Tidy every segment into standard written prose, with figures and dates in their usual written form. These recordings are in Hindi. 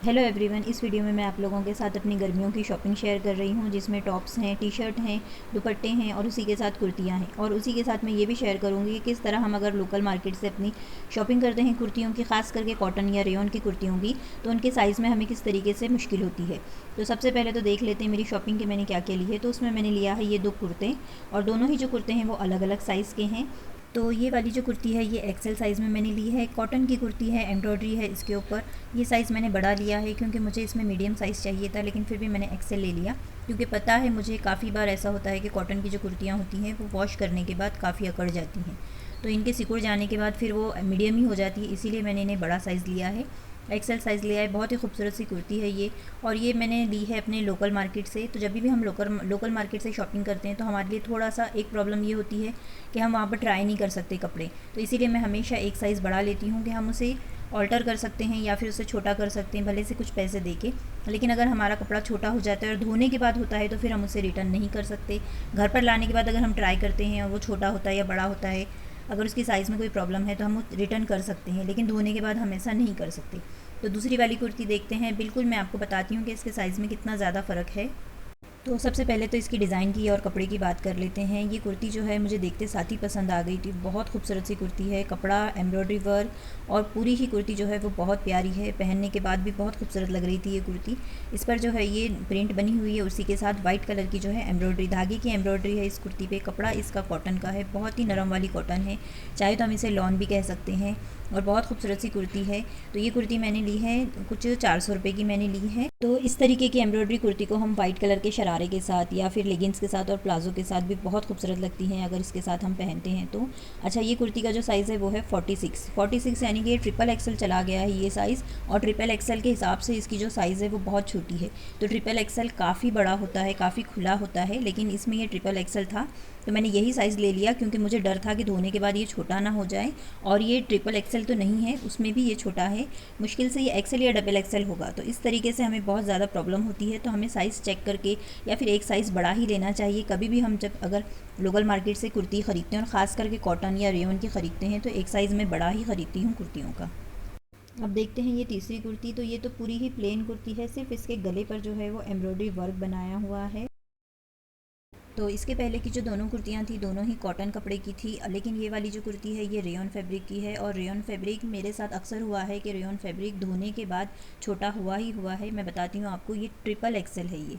हेलो एवरीवन, इस वीडियो में मैं आप लोगों के साथ अपनी गर्मियों की शॉपिंग शेयर कर रही हूँ, जिसमें टॉप्स हैं, टी शर्ट हैं, दुपट्टे हैं और उसी के साथ कुर्तियाँ हैं। और उसी के साथ मैं ये भी शेयर करूँगी कि किस तरह हम अगर लोकल मार्केट से अपनी शॉपिंग करते हैं कुर्तियों की, ख़ास करके कॉटन या रेयॉन की कुर्तियों की, तो उनके साइज़ में हमें किस तरीके से मुश्किल होती है। तो सबसे पहले तो देख लेते हैं मेरी शॉपिंग के मैंने क्या क्या ली है। तो उसमें मैंने लिया है ये 2 कुर्ते, और दोनों ही जो कुर्ते हैं वो अलग अलग साइज़ के हैं। तो ये वाली जो कुर्ती है ये एक्सेल साइज़ में मैंने ली है। कॉटन की कुर्ती है, एम्ब्रॉयडरी है इसके ऊपर। ये साइज़ मैंने बड़ा लिया है क्योंकि मुझे इसमें मीडियम साइज़ चाहिए था, लेकिन फिर भी मैंने एक्सेल ले लिया क्योंकि पता है मुझे काफ़ी बार ऐसा होता है कि कॉटन की जो कुर्तियाँ होती हैं वो वॉश करने के बाद काफ़ी अकड़ जाती हैं, तो इनके सिकुड़ जाने के बाद फिर वो मीडियम ही हो जाती है, इसीलिए मैंने इन्हें बड़ा साइज़ लिया है, एक्सेल साइज़ लिया है। बहुत ही खूबसूरत सी कुर्ती है ये, और ये मैंने ली है अपने लोकल मार्केट से। तो जब भी हम लोकल मार्केट से शॉपिंग करते हैं तो हमारे लिए थोड़ा सा एक प्रॉब्लम ये होती है कि हम वहाँ पर ट्राई नहीं कर सकते कपड़े, तो इसीलिए मैं हमेशा एक साइज़ बढ़ा लेती हूँ कि हम उसे ऑल्टर कर सकते हैं या फिर उसे छोटा कर सकते हैं, भले से कुछ पैसे दे के। लेकिन अगर हमारा कपड़ा छोटा हो जाता है और धोने के बाद होता है तो फिर हम उसे रिटर्न नहीं कर सकते। घर पर लाने के बाद अगर हम ट्राई करते हैं और वो छोटा होता है या बड़ा होता है, अगर उसकी साइज़ में कोई प्रॉब्लम है तो हम रिटर्न कर सकते हैं, लेकिन धोने के बाद हम ऐसा नहीं कर सकते। तो दूसरी वाली कुर्ती देखते हैं। बिल्कुल मैं आपको बताती हूँ कि इसके साइज़ में कितना ज़्यादा फ़र्क है। तो सबसे पहले तो इसकी डिज़ाइन की और कपड़े की बात कर लेते हैं। ये कुर्ती जो है मुझे देखते साथ ही पसंद आ गई थी। बहुत खूबसूरत सी कुर्ती है, कपड़ा एम्ब्रॉयडरी वर्क और पूरी ही कुर्ती जो है वो बहुत प्यारी है। पहनने के बाद भी बहुत खूबसूरत लग रही थी ये कुर्ती। इस पर जो है ये प्रिंट बनी हुई है, उसी के साथ वाइट कलर की जो है एम्ब्रॉयडरी, धागे की एम्ब्रॉयडरी है इस कुर्ती पे। कपड़ा इसका कॉटन का है, बहुत ही नरम वाली कॉटन है, चाहे तो हम इसे लॉन भी कह सकते हैं, और बहुत खूबसूरत सी कुर्ती है। तो ये कुर्ती मैंने ली है कुछ 400 रुपये की मैंने ली है। तो इस तरीके की एम्ब्रॉयडरी कुर्ती को हम वाइट कलर के शरारे के साथ या फिर लेगिंग्स के साथ और प्लाजो के साथ भी बहुत खूबसूरत लगती हैं अगर इसके साथ हम पहनते हैं तो। अच्छा, ये कुर्ती का जो साइज़ है वो है 46 यानी कि ट्रिपल एक्सल चला गया है ये साइज़, और ट्रिपल एक्सल के हिसाब से इसकी जो साइज़ है वो बहुत छोटी है। तो ट्रिपल एक्सल काफ़ी बड़ा होता है, काफ़ी खुला होता है, लेकिन इसमें ये ट्रिपल एक्सल था तो मैंने यही साइज़ ले लिया क्योंकि मुझे डर था कि धोने के बाद ये छोटा ना हो जाए। और ये ट्रिपल एक्सल तो नहीं है, उसमें भी ये छोटा है, मुश्किल से ये एक्सल या डबल एक्सल होगा। तो इस तरीके से हमें बहुत ज़्यादा प्रॉब्लम होती है, तो हमें साइज़ चेक करके या फिर एक साइज़ बड़ा ही लेना चाहिए कभी भी हम जब अगर लोकल मार्केट से कुर्ती ख़रीदते हैं, और ख़ास करके कॉटन या रेयॉन की ख़रीदते हैं तो एक साइज़ में बड़ा ही ख़रीदती हूँ कुर्तियों का। अब देखते हैं ये तीसरी कुर्ती। तो ये तो पूरी ही प्लेन कुर्ती है, सिर्फ इसके गले पर जो है वो एम्ब्रॉयडरी वर्क बनाया हुआ है। तो इसके पहले की जो दोनों कुर्तियाँ थी दोनों ही कॉटन कपड़े की थी, लेकिन ये वाली जो कुर्ती है ये रेयॉन फैब्रिक की है। और रेयॉन फैब्रिक मेरे साथ अक्सर हुआ है कि रेयॉन फैब्रिक धोने के बाद छोटा हुआ ही हुआ है। मैं बताती हूँ आपको, ये ट्रिपल एक्सेल है ये,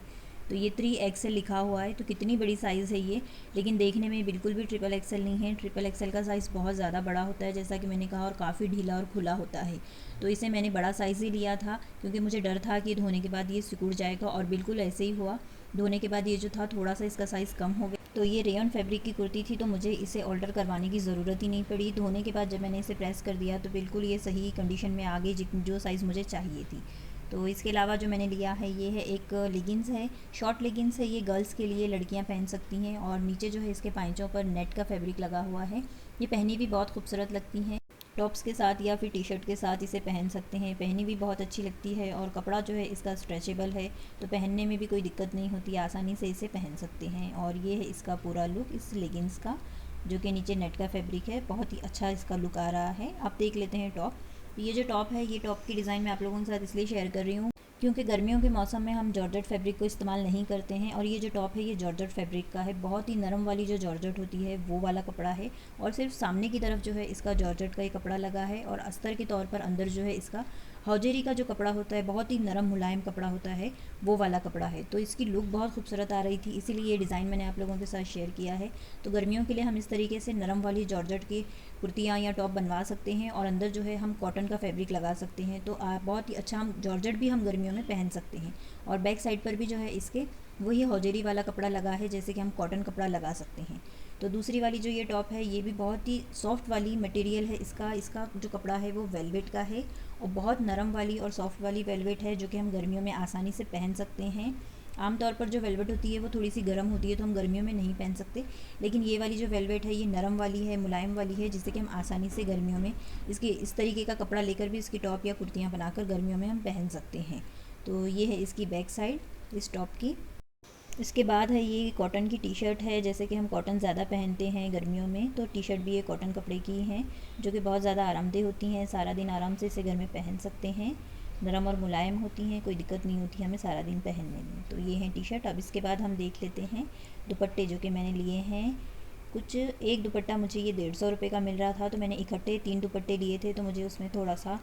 तो ये 3 एक्सेल लिखा हुआ है, तो कितनी बड़ी साइज़ है ये, लेकिन देखने में बिल्कुल भी ट्रिपल एक्सेल नहीं है। ट्रिपल एक्सेल का साइज़ बहुत ज़्यादा बड़ा होता है जैसा कि मैंने कहा, और काफ़ी ढीला और खुला होता है। तो इसे मैंने बड़ा साइज़ ही लिया था क्योंकि मुझे डर था कि धोने के बाद ये सिकुड़ जाएगा, और बिल्कुल ऐसे ही हुआ। धोने के बाद ये जो था थोड़ा सा इसका साइज़ कम हो गया। तो ये रेयॉन फैब्रिक की कुर्ती थी तो मुझे इसे ऑल्टर करवाने की ज़रूरत ही नहीं पड़ी। धोने के बाद जब मैंने इसे प्रेस कर दिया तो बिल्कुल ये सही कंडीशन में आ गई जो साइज़ मुझे चाहिए थी। तो इसके अलावा जो मैंने लिया है ये है एक लेगिंग्स है, शॉर्ट लेगिंग्स है, ये गर्ल्स के लिए, लड़कियां पहन सकती हैं। और नीचे जो है इसके पाइंचों पर नेट का फैब्रिक लगा हुआ है। ये पहनी भी बहुत खूबसूरत लगती हैं, टॉप्स के साथ या फिर टी शर्ट के साथ इसे पहन सकते हैं, पहनी भी बहुत अच्छी लगती है। और कपड़ा जो है इसका स्ट्रेचेबल है तो पहनने में भी कोई दिक्कत नहीं होती, आसानी से इसे पहन सकते हैं। और ये है इसका पूरा लुक इस लेगिंग्स का, जो कि नीचे नेट का फैब्रिक है, बहुत ही अच्छा इसका लुक आ रहा है। आप देख लेते हैं टॉप। तो ये जो टॉप है, ये टॉप की डिज़ाइन मैं आप लोगों के साथ इसलिए शेयर कर रही हूँ क्योंकि गर्मियों के मौसम में हम जॉर्जेट फैब्रिक को इस्तेमाल नहीं करते हैं। और ये जो टॉप है ये जॉर्जेट फैब्रिक का है, बहुत ही नरम वाली जो जॉर्जेट होती है वो वाला कपड़ा है। और सिर्फ सामने की तरफ जो है इसका जॉर्जेट का ही कपड़ा लगा है, और अस्तर के तौर पर अंदर जो है इसका हौजेरी का जो कपड़ा होता है, बहुत ही नरम मुलायम कपड़ा होता है, वो वाला कपड़ा है। तो इसकी लुक बहुत खूबसूरत आ रही थी, इसीलिए ये डिज़ाइन मैंने आप लोगों के साथ शेयर किया है। तो गर्मियों के लिए हम इस तरीके से नरम वाली जॉर्जेट की कुर्तियाँ या टॉप बनवा सकते हैं, और अंदर जो है हम कॉटन का फैब्रिक लगा सकते हैं। तो बहुत ही अच्छा, हम जॉर्जेट भी हम गर्मियों में पहन सकते हैं। और बैक साइड पर भी जो है इसके वही हौजेरी वाला कपड़ा लगा है, जैसे कि हम कॉटन कपड़ा लगा सकते हैं। तो दूसरी वाली जो ये टॉप है ये भी बहुत ही सॉफ्ट वाली मटेरियल है, इसका इसका जो कपड़ा है वो वेलवेट का है, और बहुत नरम वाली और सॉफ्ट वाली वेलवेट है, जो कि हम गर्मियों में आसानी से पहन सकते हैं। आमतौर पर जो वेलवेट होती है वो थोड़ी सी गर्म होती है तो हम गर्मियों में नहीं पहन सकते, लेकिन ये वाली जो वेलवेट है ये नरम वाली है, मुलायम वाली है, जिससे कि हम आसानी से गर्मियों में इसकी इस तरीके का कपड़ा लेकर भी इसकी टॉप या कुर्तियाँ बनाकर गर्मियों में हम पहन सकते हैं। तो ये है इसकी बैक साइड इस टॉप की। इसके बाद है ये कॉटन की टी शर्ट है, जैसे कि हम कॉटन ज़्यादा पहनते हैं गर्मियों में, तो टी शर्ट भी ये कॉटन कपड़े की हैं जो कि बहुत ज़्यादा आरामदेह होती हैं, सारा दिन आराम से इसे घर में पहन सकते हैं। नरम और मुलायम होती हैं, कोई दिक्कत नहीं होती हमें सारा दिन पहनने में। तो ये है टी शर्ट। अब इसके बाद हम देख लेते हैं दुपट्टे जो कि मैंने लिए हैं। कुछ एक दुपट्टा मुझे ये 150 रुपये का मिल रहा था, तो मैंने इकट्ठे 3 दुपट्टे लिए थे, तो मुझे उसमें थोड़ा सा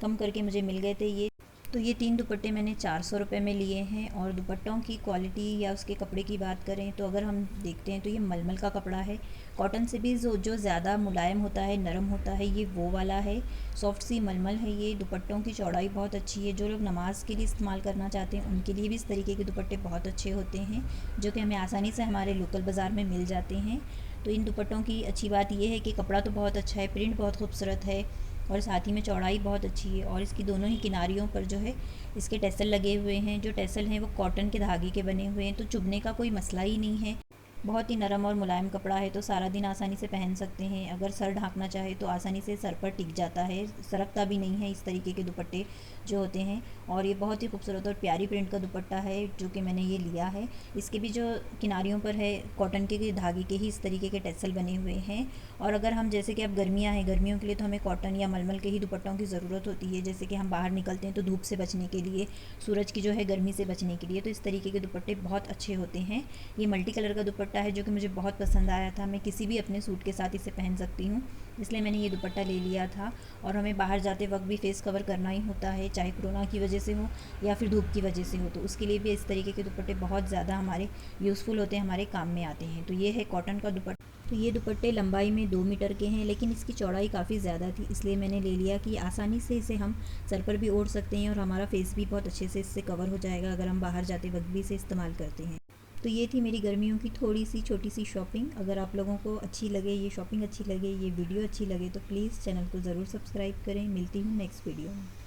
कम करके मुझे मिल गए थे ये। तो ये 3 दुपट्टे मैंने 400 रुपये में लिए हैं। और दुपट्टों की क्वालिटी या उसके कपड़े की बात करें तो अगर हम देखते हैं तो ये मलमल का कपड़ा है। कॉटन से भी जो ज़्यादा मुलायम होता है, नरम होता है, ये वो वाला है। सॉफ्ट सी मलमल है ये। दुपट्टों की चौड़ाई बहुत अच्छी है। जो लोग नमाज़ के लिए इस्तेमाल करना चाहते हैं उनके लिए भी इस तरीके के दुपट्टे बहुत अच्छे होते हैं, जो कि हमें आसानी से हमारे लोकल बाज़ार में मिल जाते हैं। तो इन दुपट्टों की अच्छी बात यह है कि कपड़ा तो बहुत अच्छा है, प्रिंट बहुत खूबसूरत है और साथ ही में चौड़ाई बहुत अच्छी है। और इसकी दोनों ही किनारियों पर जो है इसके टैसल लगे हुए हैं। जो टैसल हैं वो कॉटन के धागे के बने हुए हैं, तो चुभने का कोई मसला ही नहीं है। बहुत ही नरम और मुलायम कपड़ा है, तो सारा दिन आसानी से पहन सकते हैं। अगर सर ढाँकना चाहे तो आसानी से सर पर टिक जाता है, सरकता भी नहीं है इस तरीके के दुपट्टे जो होते हैं। और ये बहुत ही खूबसूरत और प्यारी प्रिंट का दुपट्टा है जो कि मैंने ये लिया है। इसके भी जो किनारियों पर है कॉटन के धागे के ही इस तरीके के टैसल बने हुए हैं। और अगर हम जैसे कि अब गर्मियाँ हैं, गर्मियों के लिए तो हमें कॉटन या मलमल के ही दुपट्टों की ज़रूरत होती है। जैसे कि हम बाहर निकलते हैं तो धूप से बचने के लिए, सूरज की जो है गर्मी से बचने के लिए, तो इस तरीके के दुपट्टे बहुत अच्छे होते हैं। ये मल्टी कलर का दुपट्टा है जो कि मुझे बहुत पसंद आया था। मैं किसी भी अपने सूट के साथ इसे पहन सकती हूँ, इसलिए मैंने ये दुपट्टा ले लिया था। और हमें बाहर जाते वक्त भी फेस कवर करना ही होता है, चाहे कोरोना की वजह से हो या फिर धूप की वजह से हो, तो उसके लिए भी इस तरीके के दुपट्टे बहुत ज़्यादा हमारे यूज़फुल होते हैं, हमारे काम में आते हैं। तो ये है कॉटन का दुपट्टा। तो ये दुपट्टे लंबाई में 2 मीटर के हैं, लेकिन इसकी चौड़ाई काफ़ी ज़्यादा थी, इसलिए मैंने ले लिया कि आसानी से इसे हम सर पर भी ओढ़ सकते हैं और हमारा फेस भी बहुत अच्छे से इससे कवर हो जाएगा अगर हम बाहर जाते वक्त भी इसे इस्तेमाल करते हैं। तो ये थी मेरी गर्मियों की थोड़ी सी छोटी सी शॉपिंग। अगर आप लोगों को अच्छी लगे, ये शॉपिंग अच्छी लगे, ये वीडियो अच्छी लगे, तो प्लीज़ चैनल को ज़रूर सब्सक्राइब करें। मिलती हूँ नेक्स्ट वीडियो में।